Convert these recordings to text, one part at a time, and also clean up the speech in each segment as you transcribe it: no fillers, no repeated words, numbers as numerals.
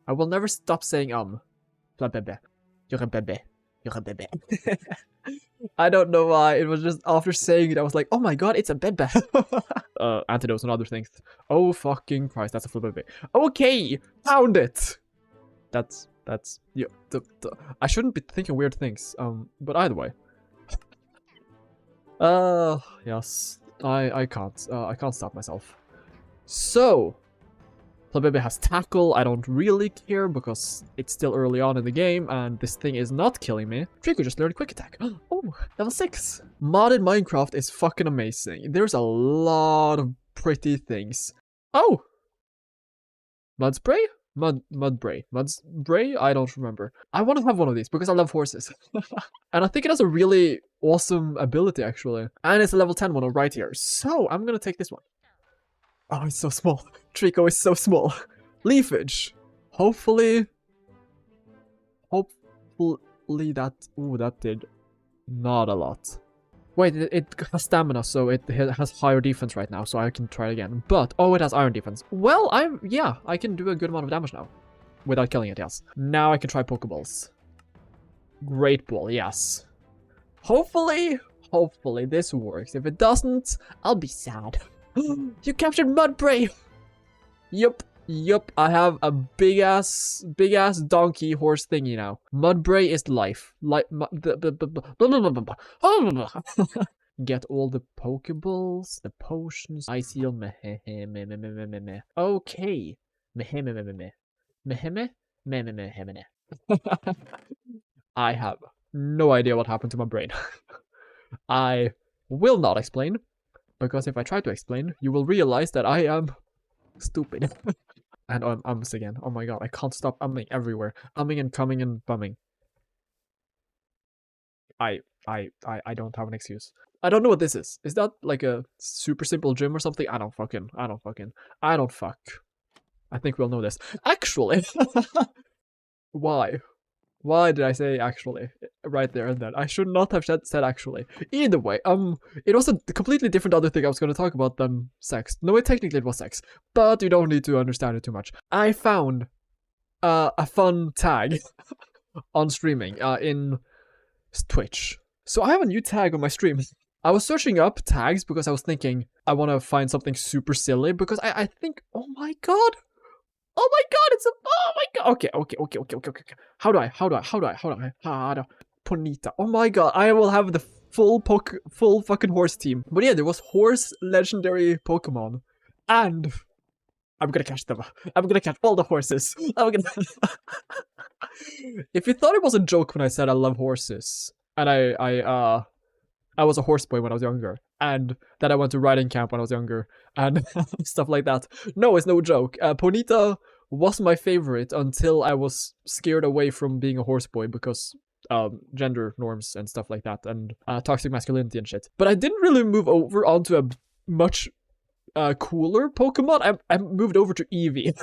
I will never stop saying bebe. You're a bebe. You're a bebe. I don't know why. It was just after saying it, I was like, oh my god, it's a bebe. Antidotes and other things. Oh fucking Christ, that's a full bebe. Okay, pound it. That's yeah. I shouldn't be thinking weird things. But either way. Yes. I can't stop myself. So, Plebebe has tackle. I don't really care because it's still early on in the game and this thing is not killing me. Trico just learned quick attack. Oh, level 6. Modded Minecraft is fucking amazing. There's a lot of pretty things. Oh! Mud spray? Mudbray. Mudspray? I don't remember. I want to have one of these because I love horses. And I think it has a really awesome ability actually. And it's a level 10 one right here. So I'm gonna take this one. Oh, it's so small. Trico is so small. Leafage. Hopefully that... Ooh, that did not a lot. Wait, it has stamina, so it has higher defense right now, so I can try it again. But, oh, it has iron defense. Well, yeah, I can do a good amount of damage now. Without killing it, yes. Now I can try Pokeballs. Great Ball, yes. Hopefully this works. If it doesn't, I'll be sad. You captured Mudbray! Yup, I have a big ass donkey horse thingy now. Mudbray is life. Get all the Pokeballs, the potions, Ice Heal, okay. I have no idea what happened to my brain. I will not explain, because if I try to explain, you will realize that I am stupid. And ums again. Oh my god, I can't stop umming everywhere. Umming and coming and bumming. I don't have an excuse. I don't know what this is. Is that like a super simple gym or something? I don't fuck. I think we'll know this. Actually! Why? Why did I say actually right there and then? I should not have said actually. Either way, it was a completely different other thing I was going to talk about than sex. No, technically it was sex, but you don't need to understand it too much. I found a fun tag on streaming in Twitch. So I have a new tag on my stream. I was searching up tags because I was thinking I want to find something super silly because I think, oh my god, it's a, oh my god, okay. How do I, Ponyta, oh my god, I will have the full fucking horse team. But yeah, there was horse legendary Pokemon, and I'm gonna catch them. I'm gonna catch all the horses. If you thought it was a joke when I said I love horses, and I was a horse boy when I was younger, and that I went to riding camp when I was younger, and stuff like that. No, it's no joke. Ponyta was my favorite until I was scared away from being a horse boy because gender norms and stuff like that, and toxic masculinity and shit. But I didn't really move over onto a much cooler Pokemon. I moved over to Eevee.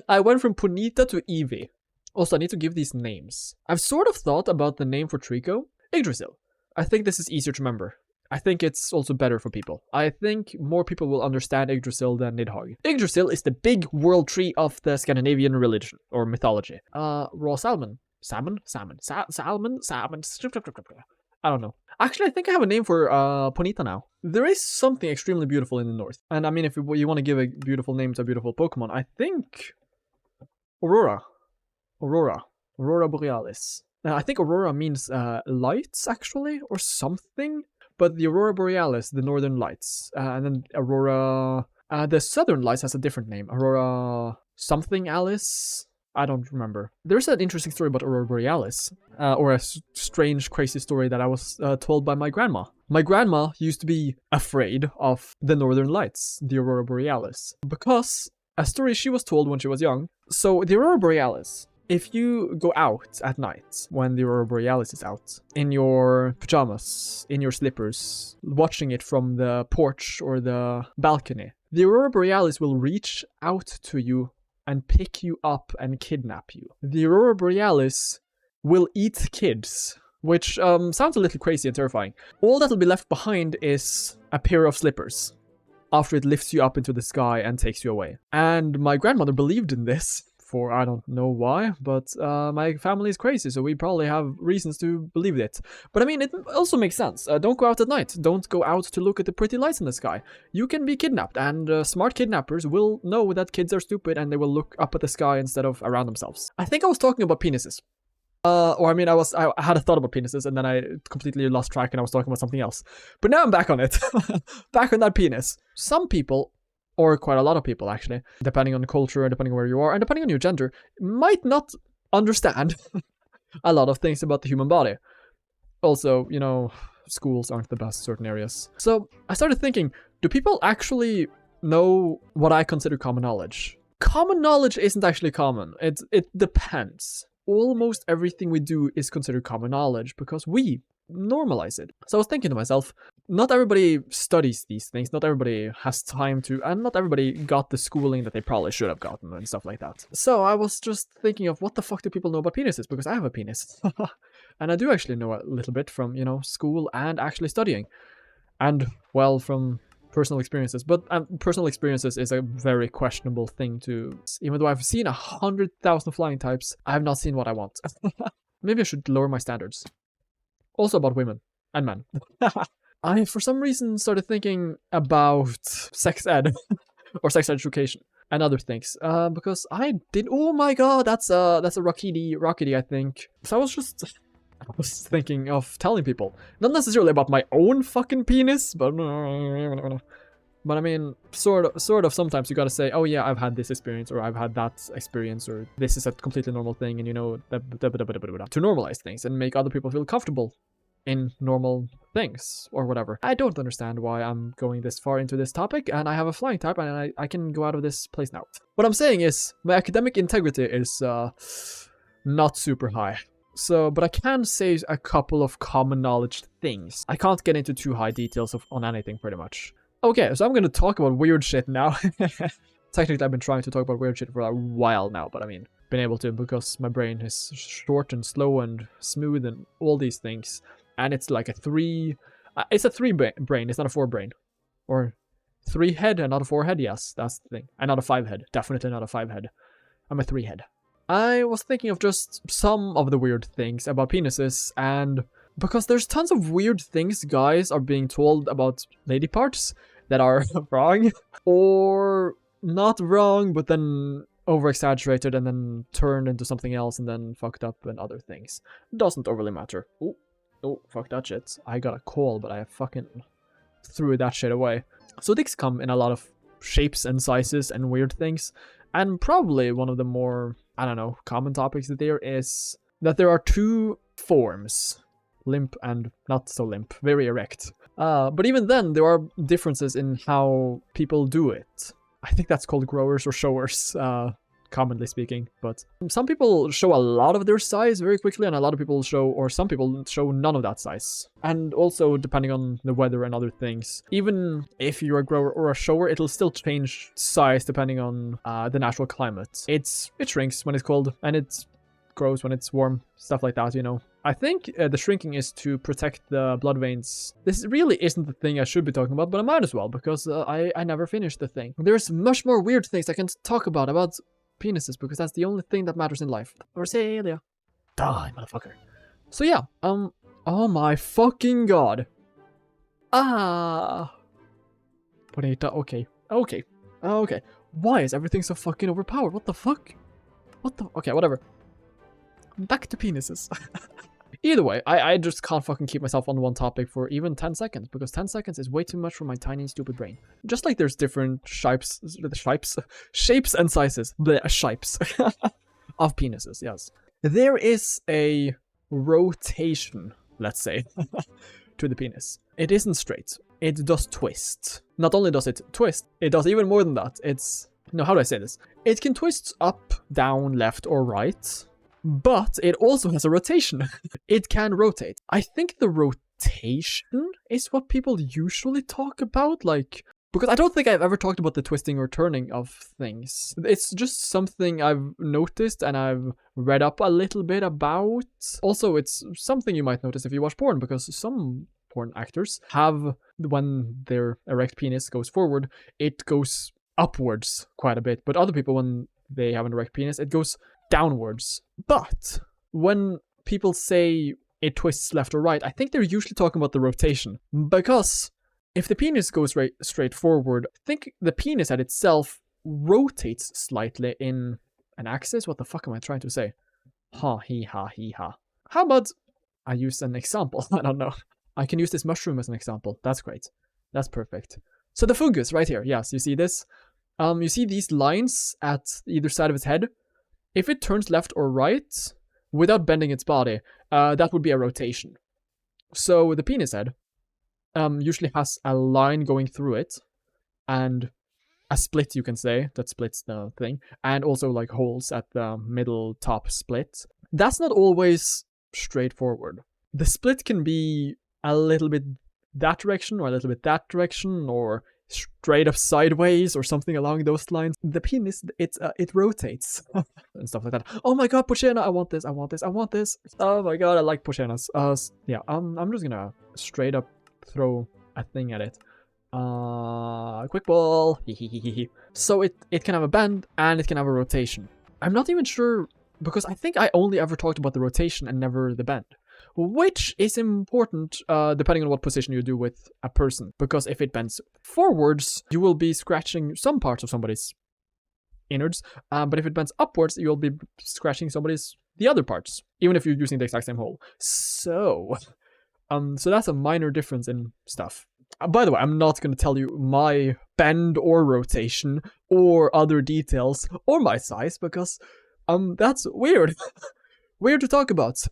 I went from Ponyta to Eevee. Also, I need to give these names. I've sort of thought about the name for Trico. Yggdrasil. I think this is easier to remember. I think it's also better for people. I think more people will understand Yggdrasil than Nidhogg. Yggdrasil is the big world tree of the Scandinavian religion, or mythology. Raw salmon. Salmon? Salmon? I don't know. Actually, I think I have a name for Ponyta now. There is something extremely beautiful in the north. And I mean, if you want to give a beautiful name to a beautiful Pokemon, I think Aurora Borealis. I think Aurora means lights, actually, or something. But the Aurora Borealis, the northern lights. And then Aurora... the southern lights has a different name. Aurora something Alice? I don't remember. There's an interesting story about Aurora Borealis. Or a strange, crazy story that I was told by my grandma. My grandma used to be afraid of the northern lights, the Aurora Borealis. Because a story she was told when she was young. So the Aurora Borealis... If you go out at night, when the Aurora Borealis is out, in your pajamas, in your slippers, watching it from the porch or the balcony, the Aurora Borealis will reach out to you and pick you up and kidnap you. The Aurora Borealis will eat kids, which sounds a little crazy and terrifying. All that will be left behind is a pair of slippers. after it lifts you up into the sky and takes you away. And my grandmother believed in this. For I don't know why, but my family is crazy, so we probably have reasons to believe it. But I mean, it also makes sense. Don't go out at night. Don't go out to look at the pretty lights in the sky. You can be kidnapped, and smart kidnappers will know that kids are stupid and they will look up at the sky instead of around themselves. I think I was talking about penises. Or I mean, I had a thought about penises, and then I completely lost track and I was talking about something else. But now I'm back on it. Back on that penis. Some people, or quite a lot of people actually, depending on the culture, depending on where you are, and depending on your gender, might not understand a lot of things about the human body. Also, you know, schools aren't the best in certain areas. So I started thinking, do people actually know what I consider common knowledge? Common knowledge isn't actually common. It depends. Almost everything we do is considered common knowledge because we normalize it. So I was thinking to myself, not everybody studies these things, not everybody has time to, and not everybody got the schooling that they probably should have gotten and stuff like that. So I was just thinking of what the fuck do people know about penises, because I have a penis. And I do actually know a little bit from, you know, school and actually studying. And, well, from personal experiences. But personal experiences is a very questionable thing to, even though I've seen 100,000 flying types, I have not seen what I want. Maybe I should lower my standards. Also about women and men. I, for some reason, started thinking about sex ed or sex education and other things. Because I did. Oh my god, that's a Rockety, I think. So I was thinking of telling people, not necessarily about my own fucking penis, but I mean, sort of. Sometimes you gotta say, oh yeah, I've had this experience, or I've had that experience, or this is a completely normal thing, and you know, to normalize things and make other people feel comfortable in normal things or whatever. I don't understand why I'm going this far into this topic, and I have a flying type, and I can go out of this place now. What I'm saying is, my academic integrity is not super high. So, but I can say a couple of common knowledge things. I can't get into too high details on anything, pretty much. Okay, so I'm gonna talk about weird shit now. Technically, I've been trying to talk about weird shit for a while now, but I mean, been able to because my brain is short and slow and smooth and all these things. And it's like it's a 3 brain, it's not a 4 brain. Or 3 head and not a 4 head, yes, that's the thing. And not a 5 head, definitely not a 5 head. I'm a 3 head. I was thinking of just some of the weird things about penises, and because there's tons of weird things guys are being told about lady parts that are wrong, or not wrong, but then over-exaggerated and then turned into something else and then fucked up and other things. Doesn't overly matter. Oh, fuck that shit. I got a call, but I fucking threw that shit away. So dicks come in a lot of shapes and sizes and weird things, and probably one of the more, I don't know, common topics there is that there are 2 forms. Limp and not so limp. Very erect. But even then, there are differences in how people do it. I think that's called growers or showers, commonly speaking. But some people show a lot of their size very quickly, and a lot of people show, or some people show none of that size. And also, depending on the weather and other things, even if you're a grower or a shower, it'll still change size depending on the natural climate. It shrinks when it's cold, and it grows when it's warm, stuff like that, you know. I think the shrinking is to protect the blood veins. This really isn't the thing I should be talking about, but I might as well, because I never finished the thing. There's much more weird things I can talk about penises, because that's the only thing that matters in life. Orcelia. Die, motherfucker. So yeah, oh my fucking god. Bonita, okay. Why is everything so fucking overpowered? What the fuck? Okay, whatever. Back to penises. Either way, I just can't fucking keep myself on one topic for even 10 seconds, because 10 seconds is way too much for my tiny, stupid brain. Just like there's different shapes and sizes, shapes of penises, yes. There is a rotation, let's say, to the penis. It isn't straight. It does twist. Not only does it twist, it does even more than that. No, how do I say this? It can twist up, down, left, or right. But it also has a rotation. It can rotate. I think the rotation is what people usually talk about, like, because I don't think I've ever talked about the twisting or turning of things. It's just something I've noticed and I've read up a little bit about. Also, it's something you might notice if you watch porn, because some porn actors have, when their erect penis goes forward, it goes upwards quite a bit. But other people, when they have an erect penis, it goes downwards. But when people say it twists left or right, I think they're usually talking about the rotation. Because if the penis goes straight forward, I think the penis at itself rotates slightly in an axis. What the fuck am I trying to say? Ha, he, ha, he, ha. How about I use an example? I don't know. I can use this mushroom as an example. That's great. That's perfect. So the fungus right here. Yes, you see this? You see these lines at either side of its head? If it turns left or right, without bending its body, that would be a rotation. So the penis head usually has a line going through it, and a split, you can say, that splits the thing, and also like holes at the middle top split. That's not always straightforward. The split can be a little bit that direction, or a little bit that direction, or straight up sideways, or something along those lines. The penis, it rotates and stuff like that. Oh my god, Pochena, I want this, I want this, I want this. Oh my god, I like Pochenas. Yeah, I'm just gonna straight up throw a thing at it. Quick ball. So it can have a bend and it can have a rotation. I'm not even sure, because I think I only ever talked about the rotation and never the bend, which is important depending on what position you do with a person, because if it bends forwards, you will be scratching some parts of somebody's innards, but if it bends upwards, you'll be scratching the other parts, even if you're using the exact same hole. So that's a minor difference in stuff. By the way, I'm not going to tell you my bend or rotation or other details or my size, because that's weird. Weird to talk about.